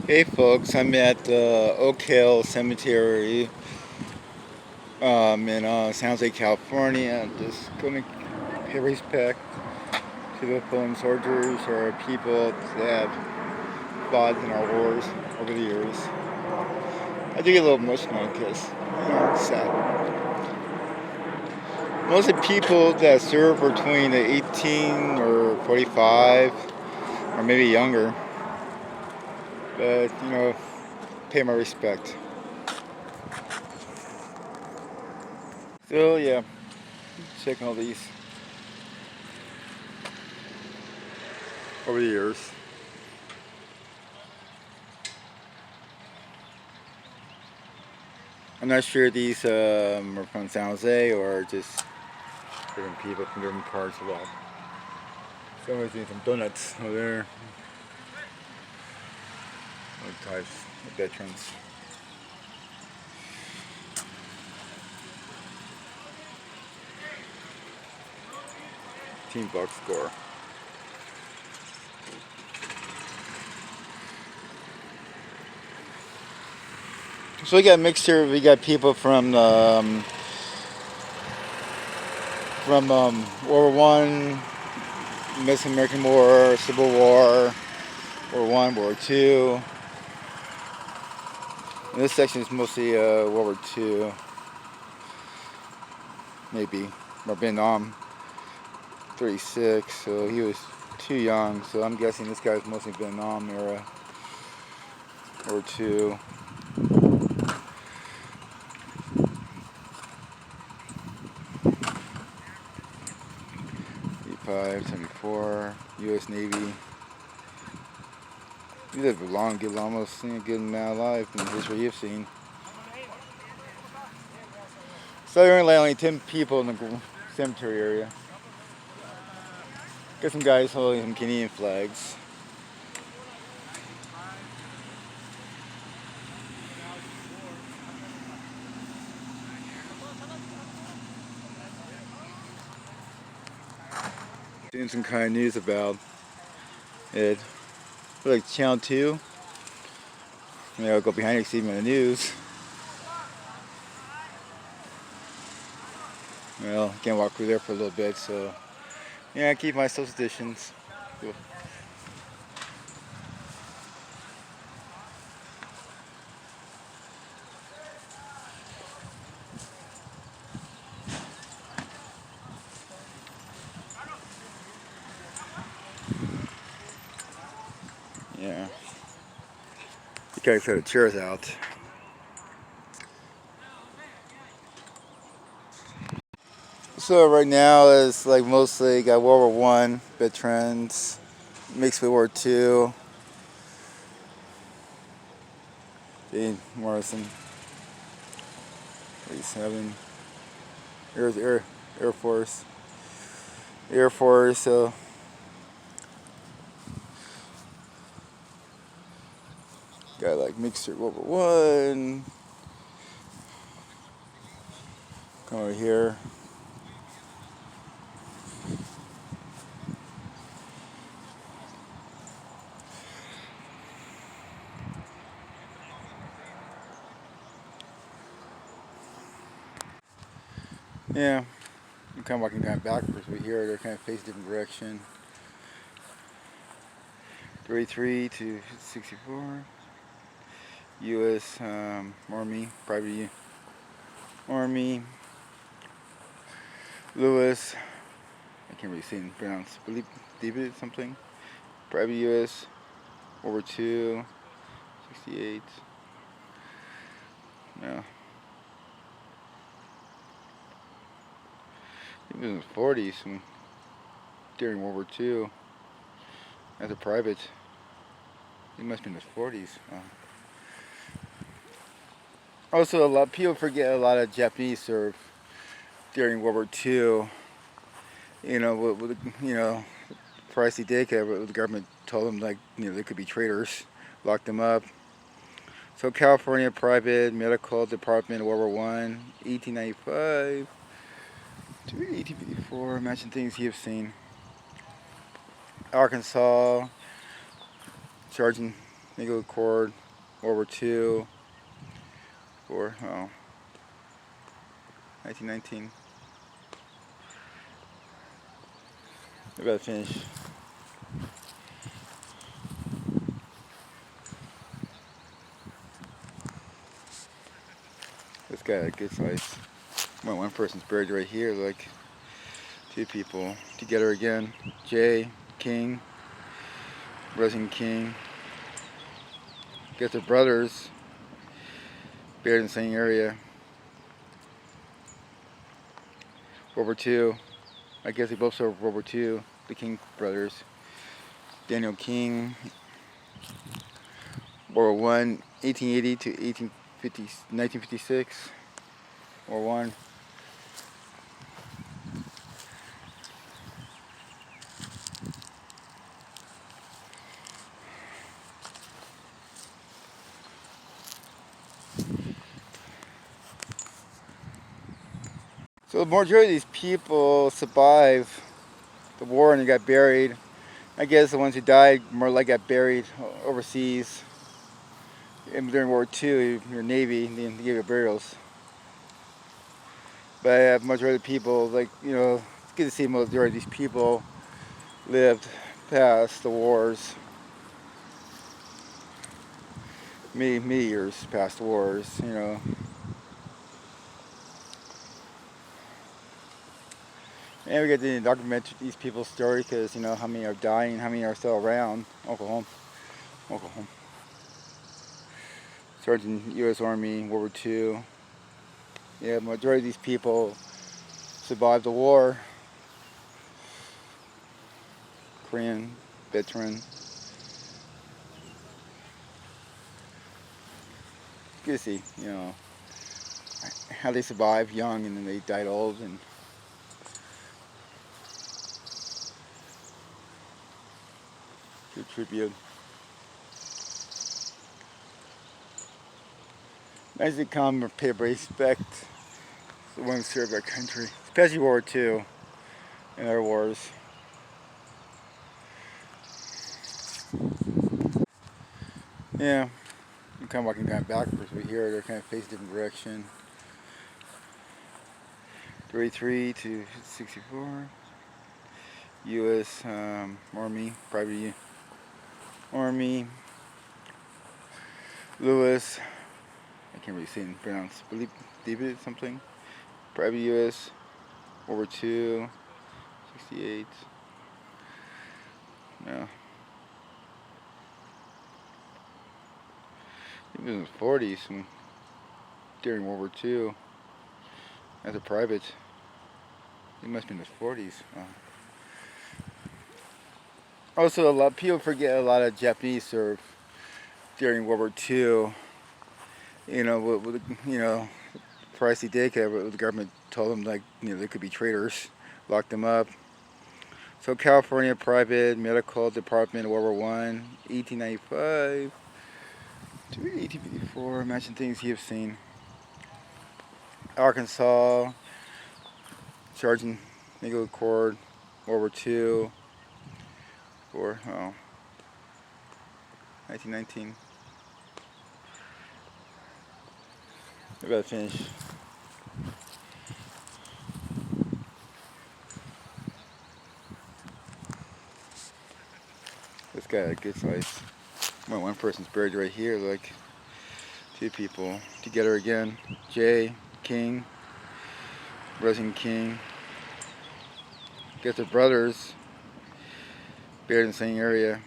Hey folks, I'm at Oak Hill Cemetery in San Jose, California. Just going to pay respect to the fallen soldiers or people that have fought in our wars over the years. I do get a little emotional because, it's sad. Most of the people that serve between the 18 or 45 or maybe younger, but, pay my respect. So, yeah, checking all these over the years. I'm not sure these are from San Jose or just different people from different parts of the world. Someone's eating some donuts over there. All types of veterans. Team box score. So we got a mixture. We got people from World War One, Mexican American War, Civil War, World War One, World War Two. And this section is mostly World War Two, maybe, or Vietnam. 36, so he was too young. So I'm guessing this guy's mostly Vietnam era or two. 85, 74, U.S. Navy. You live a long, good, almost a good amount of life in the history you've seen. So there are only 10 people in the cemetery area. Got some guys holding some Canadian flags. Doing some kind of news about it. Like Channel 2. Maybe I'll go behind you see me on the news. Well, can't walk through there for a little bit, so yeah, I keep my social distance. Cool. Yeah. You gotta set the chairs out. So right now it's like mostly got World War One veterans, mixed with World War Two. Dean Morrison, 87. Air Force. Air Force, so got like mixture World War One. Come over here. Yeah, I'm kind of walking kind of backwards. We here, they're kind of facing a different direction. 33 to 64. U.S. Army, Private Army. Lewis, I can't really say and pronounce. David something. Private U.S. World War II, 68. No. He was in his 40s during World War II as a private. He must be in his 40s. Also, a lot of people forget a lot of Japanese served during World War II. Price he did, the government told them they could be traitors, locked them up. So California Private Medical Department, World War One, 1895 to 1854. Imagine things you've seen. Arkansas, Sergeant Nickel cord, World War II, or 1919. I gotta finish. This guy had a good size. Well, one person's buried right here, like two people together again. Jay, King, Resin King. Get their brothers buried in the same area. World War II. I guess they both served World War II, the King brothers. Daniel King, World War I, 1880 to 1956. World War I. So the majority of these people survived the war and they got buried. I guess the ones who died more like got buried overseas. And during World War II, your Navy, they gave you burials. But majority of the people, like, you know, it's good to see majority of these people lived past the wars. Many years past the wars, you know. And we get to document these people's story because, you know, how many are dying, how many are still around. Oklahoma. Sergeant U.S. Army, World War II. Yeah, majority of these people survived the war. Korean veteran. Good to see, you know, how they survived young and then they died old. And good tribute. Nice to come and pay respect to the ones who served our country, especially World War II and other wars. Yeah, I'm kind of walking kind of backwards over here. They're kind of facing a different direction. 33 to 64. U.S. Army, Private Army. Lewis. I can't really say and pronounce. Believe it something. Private U.S. World War II. 68. No. He was in his 40s during World War II as a private. He must be in his 40s. Also, a lot of people forget a lot of Japanese served during World War II. You know, you know, price they did, the government told them, like, you know, they could be traitors, locked them up. So California Private Medical Department, World War I, 1895 to 1854. Imagine things you've seen. Arkansas, Sergeant Nickel cord, World War II, or 1919. I gotta finish. This guy had a good size. Well, one person's buried right here, like two people together again. Jay, King, Resin King. Get their brothers buried in the same area.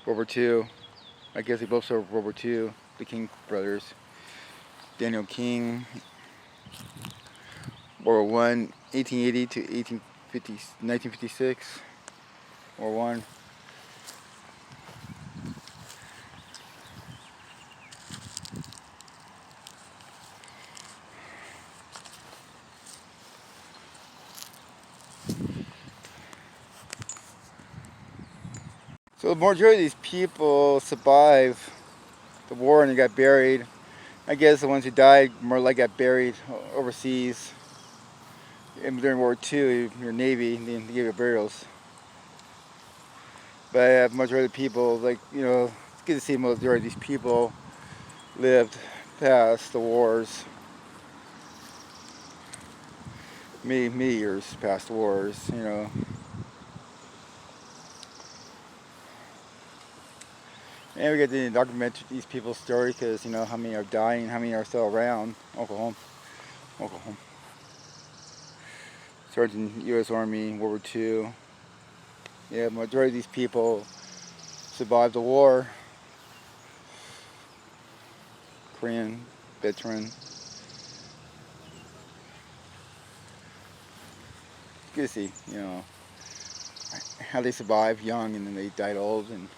World War II. I guess they both served World War II, the King brothers. Daniel King, World War I, 1880 to 1956. World War I. So the majority of these people survived the war and they got buried. I guess the ones who died more like got buried overseas. And during World War II, your Navy, they gave you burials. But majority of the people, like, it's good to see majority of these people lived past the wars. Many years past the wars. And we get to document these people's story because, how many are dying, how many are still around. Uncle home. Sergeant U.S. Army, World War II. Yeah, majority of these people survived the war. Korean veteran. Good to see, how they survived young and then they died old. And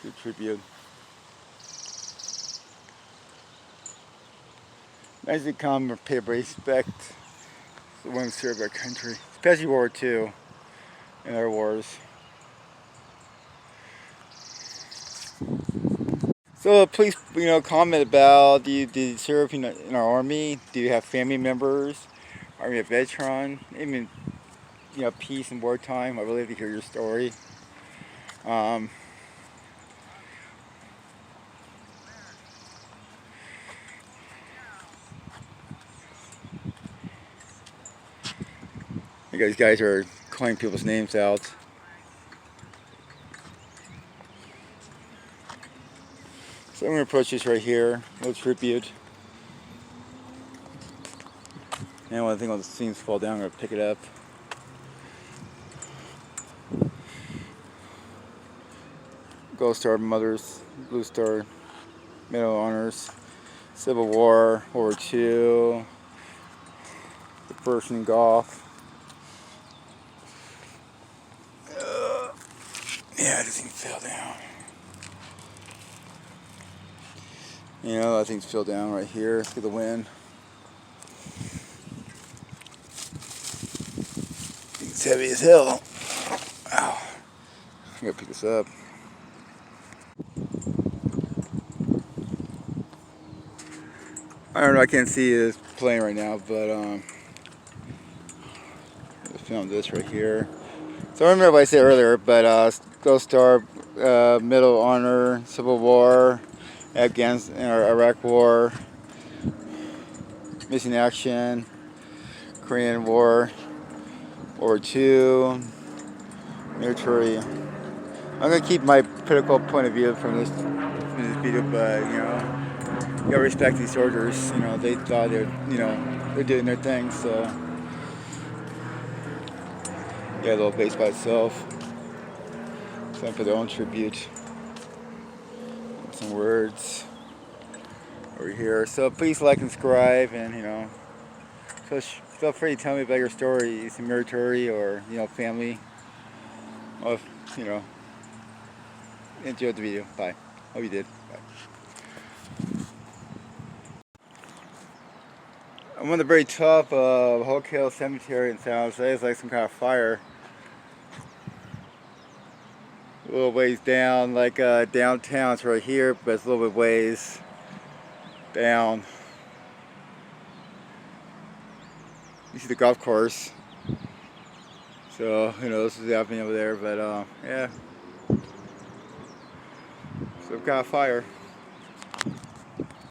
good tribute. Nice to come and pay respect to the ones who served our country, especially World War II and other wars. So please, comment about, did you serve in our Army? Do you have family members? Are you a veteran? Even, peace and wartime. I really like to hear your story. These guys are calling people's names out. So I'm going to approach this right here, a little tribute. And when I think all the scenes fall down, I'm going to pick it up. Gold Star Mothers, Blue Star, Medal of Honors, Civil War, World War II, the Persian Gulf. Yeah, this thing fell down. That thing's fell down right here. Let's get the wind. It's heavy as hell. Ow. I gotta pick this up. I don't know, I can't see this plane right now, but I filmed this right here. So I remember what I said earlier, but Gold Star, Medal of Honor, Civil War, Afghanistan or Iraq War, Missing Action, Korean War, World War II, military. I'm gonna keep my critical point of view from this video, but you gotta respect these soldiers. They thought they're doing their thing, so yeah, a little base by itself. Time for their own tribute. Some words over here. So please like and subscribe, and feel free to tell me about your story, some military or family. Well, enjoyed the video. Bye. Hope you did. Bye. I'm on the very top of Hoke Hill Cemetery in San Jose. It's like some kind of fire. A little ways down, like downtown. It's right here, but it's a little bit ways down. You see the golf course. So, this is happening over there, but yeah. Some kind of fire.